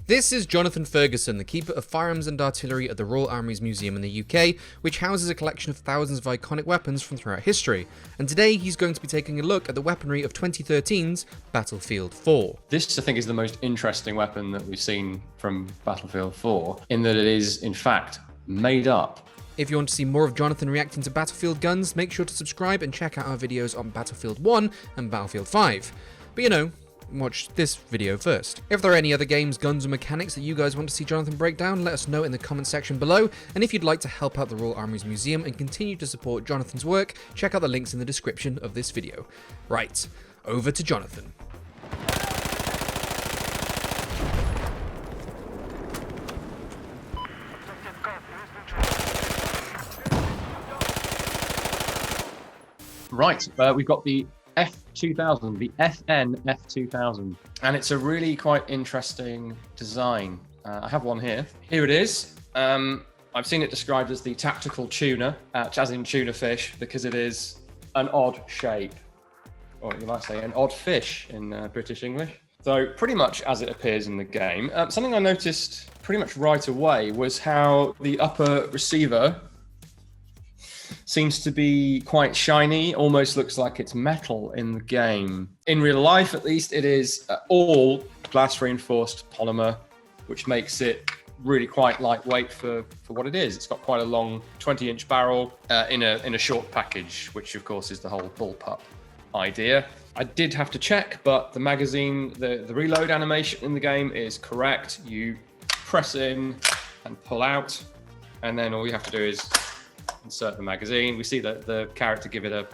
This is Jonathan Ferguson, the Keeper of Firearms and Artillery at the Royal Armouries Museum in the UK, which houses a collection of thousands of iconic weapons from throughout history. And today he's going to be taking a look at the weaponry of 2013's Battlefield 4. This, I think, is the most interesting weapon that we've seen from Battlefield 4, in that it is, in fact, made up. If you want to see more of Jonathan reacting to Battlefield guns, make sure to subscribe and check out our videos on Battlefield 1 and Battlefield 5. But you know, watch this video first. If there are any other games, guns, or mechanics that you guys want to see Jonathan break down, let us know in the comment section below. And if you'd like to help out the Royal Armouries Museum and continue to support Jonathan's work, check out the links in the description of this video. Right, over to Jonathan. Right, we've got the F2000, the FN F2000, and it's a really quite interesting design. I have one here. Here it is. I've seen it described as the tactical tuna, as in tuna fish, because it is an odd shape, or you might say an odd fish in British English. So pretty much as it appears in the game. Something I noticed pretty much right away was how the upper receiver seems to be quite shiny, almost looks like it's metal in the game. In real life, at least, it is all glass reinforced polymer, which makes it really quite lightweight for what it is. It's got quite a long 20-inch barrel in a short package, which of course is the whole bullpup idea. I did have to check, but the magazine, the reload animation in the game is correct. You press in and pull out, and then all you have to do is insert the magazine. We see that the character give it a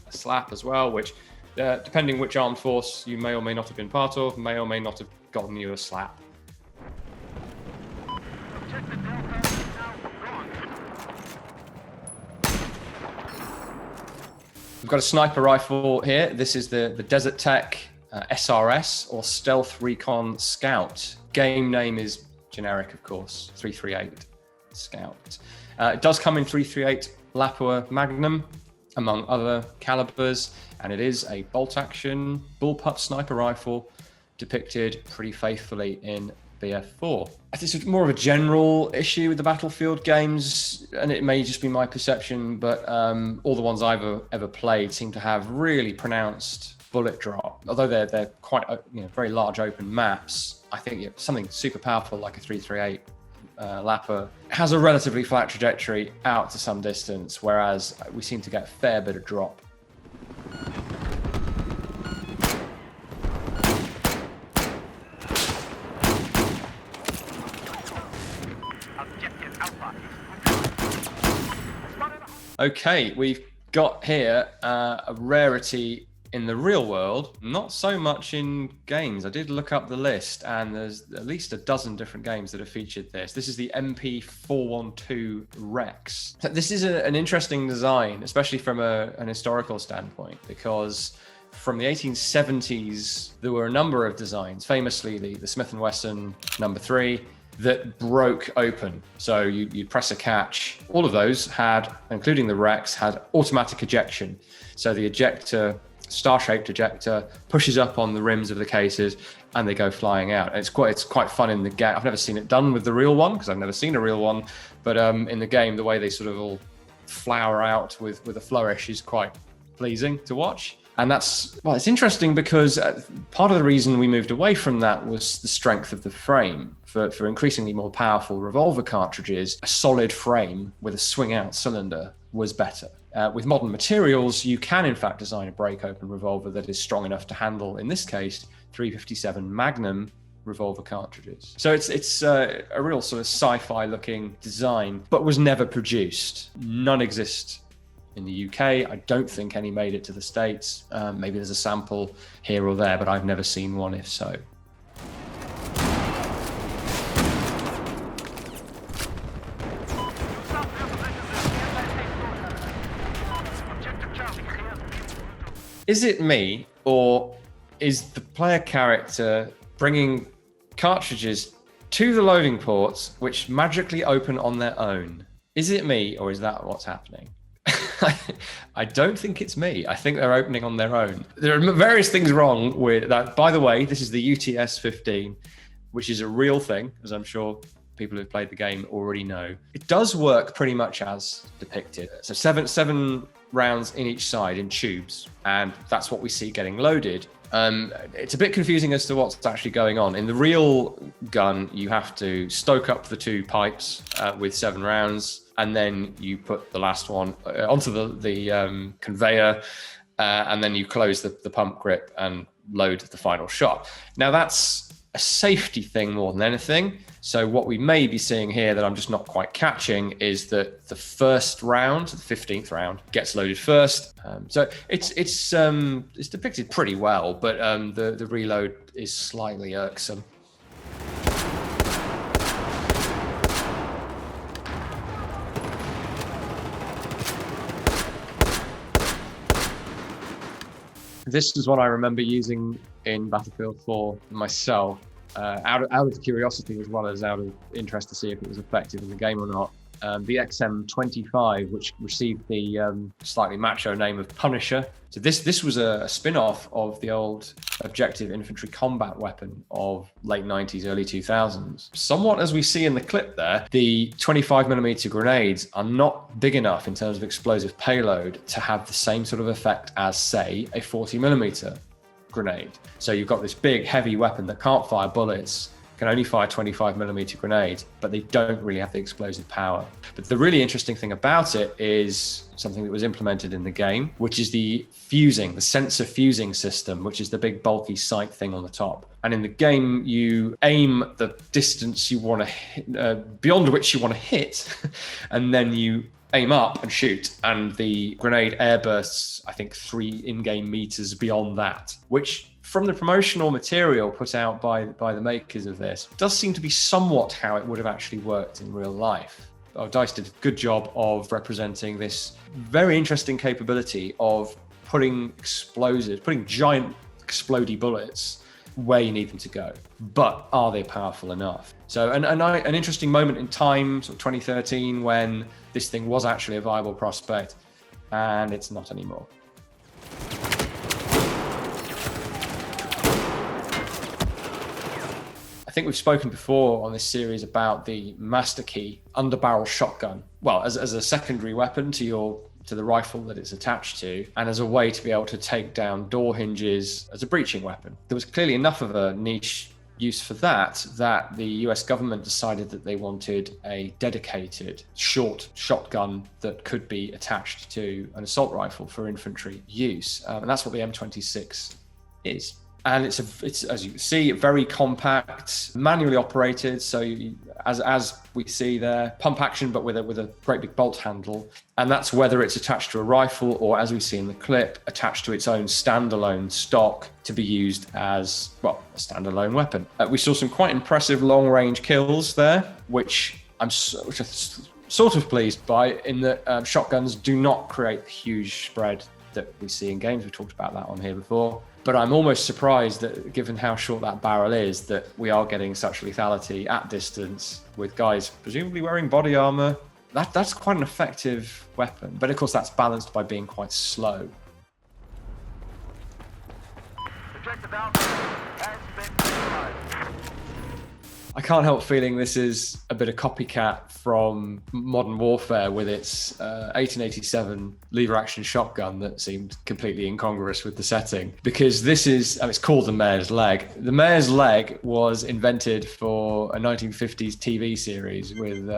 slap as well, which depending which armed force you may or may not have been part of, may or may not have gotten you a slap. We've got a sniper rifle here. This is the Desert Tech SRS, or Stealth Recon Scout. Game name is generic, of course, 338 Scout. It does come in 338 Lapua Magnum, among other calibers, and it is a bolt-action bullpup sniper rifle depicted pretty faithfully in BF4. This is more of a general issue with the Battlefield games, and it may just be my perception, but all the ones I've ever played seem to have really pronounced bullet drop. Although they're quite very large open maps, I think something super powerful like a 338 Lapua has a relatively flat trajectory out to some distance, whereas we seem to get a fair bit of drop. Okay, we've got here a rarity in the real world, not so much in games. I did look up the list, and there's at least a dozen different games that have featured this. This is the MP412 Rex. This is an interesting design, especially from an historical standpoint, because from the 1870s, there were a number of designs, famously the Smith & Wesson No. 3, that broke open. So you'd press a catch. All of those had, including the Rex, had automatic ejection. So the ejector, star-shaped ejector, pushes up on the rims of the cases and they go flying out. And it's quite fun in the game. I've never seen it done with the real one, because I've never seen a real one, but in the game, the way they sort of all flower out with a flourish is quite pleasing to watch. And it's interesting because part of the reason we moved away from that was the strength of the frame. For increasingly more powerful revolver cartridges, a solid frame with a swing-out cylinder was better. With modern materials, you can in fact design a break-open revolver that is strong enough to handle, in this case, 357 Magnum revolver cartridges. So it's a real sort of sci-fi looking design, but was never produced. None exist in the UK. I don't think any made it to the States. Maybe there's a sample here or there, but I've never seen one if so. Is it me, or is the player character bringing cartridges to the loading ports which magically open on their own? Is it me, or is that what's happening? I don't think it's me. I think they're opening on their own. There are various things wrong with that. By the way, this is the UTS-15. which is a real thing, as I'm sure people who've played the game already know. It does work pretty much as depicted. So seven rounds in each side in tubes, and that's what we see getting loaded. It's a bit confusing as to what's actually going on. In the real gun, you have to stoke up the 2 pipes with 7 rounds, and then you put the last one onto the conveyor, and then you close the pump grip and load the final shot. Now that's a safety thing more than anything. So what we may be seeing here that I'm just not quite catching is that the first round, the 15th round, gets loaded first. So it's depicted pretty well, but the reload is slightly irksome. This is what I remember using in Battlefield 4 myself, out of curiosity as well as out of interest to see if it was effective in the game or not. The XM25, which received the slightly macho name of Punisher. So this was a spin-off of the old objective infantry combat weapon of late 90s, early 2000s. Somewhat as we see in the clip there, the 25mm grenades are not big enough in terms of explosive payload to have the same sort of effect as, say, a 40mm grenade. So you've got this big, heavy weapon that can't fire bullets, can only fire 25mm grenades, but they don't really have the explosive power. But the really interesting thing about it is something that was implemented in the game, which is the fusing, the sensor fusing system, which is the big bulky sight thing on the top. And in the game, you aim the distance you want to hit, beyond which you want to hit, and then you aim up and shoot, and the grenade airbursts, I think, 3 in-game meters beyond that, which from the promotional material put out by the makers of this, does seem to be somewhat how it would have actually worked in real life. DICE did a good job of representing this very interesting capability of putting explosives, putting giant explodey bullets where you need them to go. But are they powerful enough? So an interesting moment in time, sort of 2013, when this thing was actually a viable prospect, and it's not anymore. I think we've spoken before on this series about the Master Key underbarrel shotgun. Well, as a secondary weapon to the rifle that it's attached to, and as a way to be able to take down door hinges as a breaching weapon. There was clearly enough of a niche use for that the US government decided that they wanted a dedicated short shotgun that could be attached to an assault rifle for infantry use. And that's what the M26 is. And it's as you can see, very compact, manually operated. So as we see there, pump action, but with a great big bolt handle. And that's whether it's attached to a rifle or, as we see in the clip, attached to its own standalone stock to be used as, well, a standalone weapon. We saw some quite impressive long-range kills there, which I'm sort of pleased by, in that shotguns do not create the huge spread that we see in games. We've talked about that on here before. But I'm almost surprised that, given how short that barrel is, that we are getting such lethality at distance with guys presumably wearing body armor. That's quite an effective weapon. But of course, that's balanced by being quite slow. Objective Alpha has been neutralized. I can't help feeling this is a bit of copycat from Modern Warfare with its 1887 lever-action shotgun that seemed completely incongruous with the setting. Because this is, it's called the Mayor's Leg. The Mayor's Leg was invented for a 1950s TV series with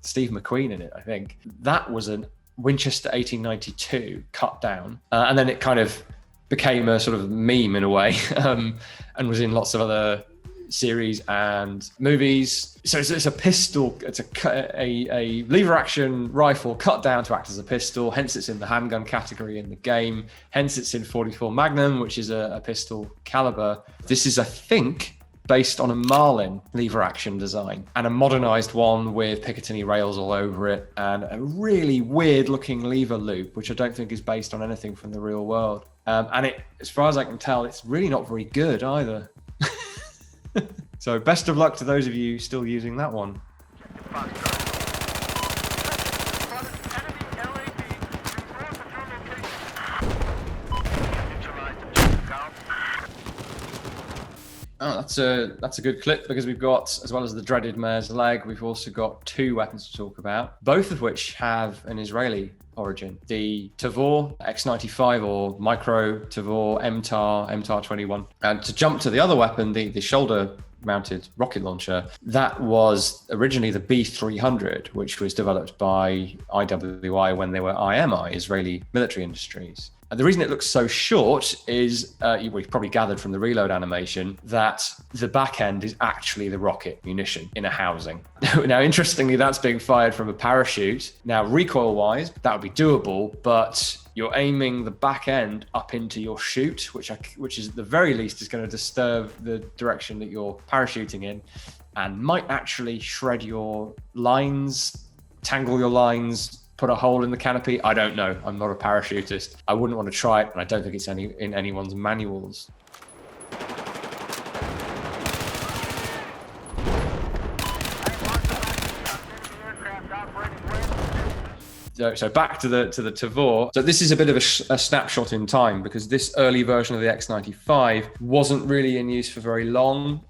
Steve McQueen in it, I think. That was a Winchester 1892 cut down, and then it kind of became a sort of meme in a way, and was in lots of other series and movies. So it's a pistol, it's a lever action rifle cut down to act as a pistol, hence it's in the handgun category in the game, hence it's in 44 Magnum, which is a pistol caliber. This is, I think, based on a Marlin lever action design, and a modernized one with Picatinny rails all over it, and a really weird looking lever loop, which I don't think is based on anything from the real world. And it, as far as I can tell, it's really not very good either. So best of luck to those of you still using that one. Oh, that's a good clip, because we've got, as well as the dreaded mare's leg, we've also got two weapons to talk about, both of which have an Israeli origin. The Tavor X95, or Micro Tavor MTAR 21. And to jump to the other weapon, the shoulder mounted rocket launcher, that was originally the B300, which was developed by IWI when they were IMI, Israeli Military Industries. And the reason it looks so short is, you've probably gathered from the reload animation, that the back end is actually the rocket munition in a housing. Now, interestingly, that's being fired from a parachute. Now, recoil-wise, that would be doable, but you're aiming the back end up into your chute, which is at the very least is going to disturb the direction that you're parachuting in, and might actually shred your lines, tangle your lines, put a hole in the canopy. I don't know. I'm not a parachutist. I wouldn't want to try it, and I don't think it's in anyone's manuals. So back to the Tavor. So this is a bit of a snapshot in time, because this early version of the X95 wasn't really in use for very long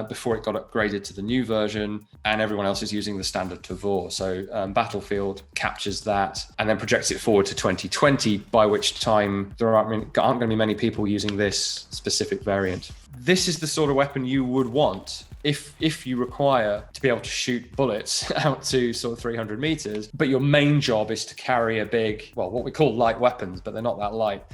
before it got upgraded to the new version, and everyone else is using the standard Tavor. So Battlefield captures that and then projects it forward to 2020, by which time there aren't going to be many people using this specific variant. This is the sort of weapon you would want if you require to be able to shoot bullets out to sort of 300 meters, but your main job is to carry a big, well, what we call light weapons, but they're not that light,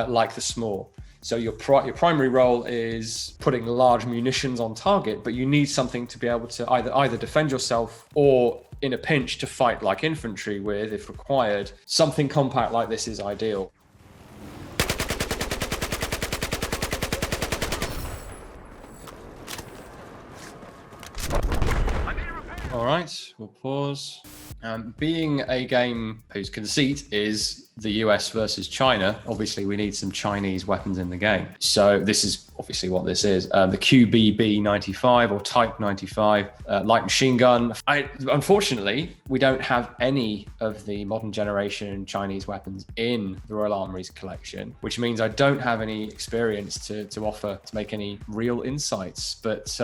like the small. So your primary role is putting large munitions on target, but you need something to be able to either defend yourself, or in a pinch to fight like infantry with, if required. Something compact like this is ideal. All right, we'll pause. Being a game whose conceit is the US versus China, obviously we need some Chinese weapons in the game. So this is obviously what this is. The QBB 95 or Type 95 light machine gun. Unfortunately, we don't have any of the modern generation Chinese weapons in the Royal Armouries collection, which means I don't have any experience to offer to make any real insights. But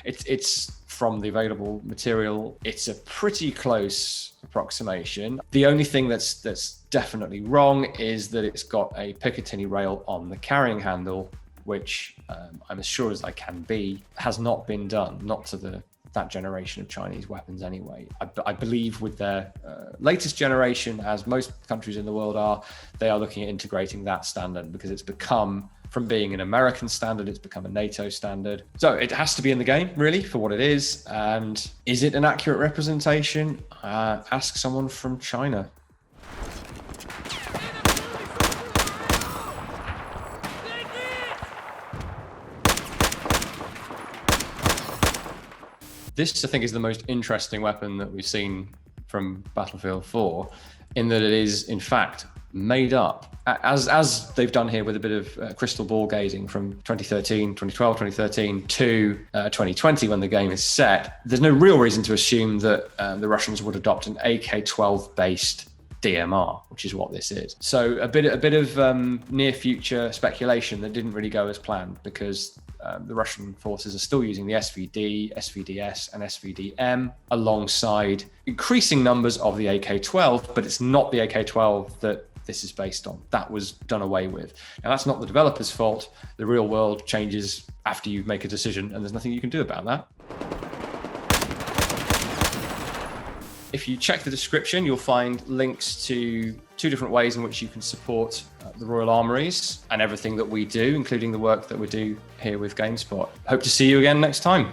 it's from the available material, it's a pretty close approximation. The only thing that's definitely wrong is that it's got a Picatinny rail on the carrying handle, which I'm as sure as I can be, has not been done, not to that generation of Chinese weapons anyway. I believe with their latest generation, as most countries in the world are, they are looking at integrating that standard, because it's become, from being an American standard, it's become a NATO standard. So it has to be in the game, really, for what it is. And is it an accurate representation? Ask someone from China. This, I think, is the most interesting weapon that we've seen from Battlefield 4, in that it is, in fact, made up, as they've done here with a bit of crystal ball gazing from 2012, 2013 to 2020, when the game is set. There's no real reason to assume that the Russians would adopt an AK-12 based DMR, which is what this is. So a bit of near future speculation that didn't really go as planned, because the Russian forces are still using the SVD, SVDS, and SVDM alongside increasing numbers of the AK-12, but it's not the AK-12 that this is based on. That was done away with. Now, that's not the developer's fault. The real world changes after you make a decision, and there's nothing you can do about that. If you check the description, you'll find links to 2 different ways in which you can support the Royal Armouries and everything that we do, including the work that we do here with GameSpot. Hope to see you again next time.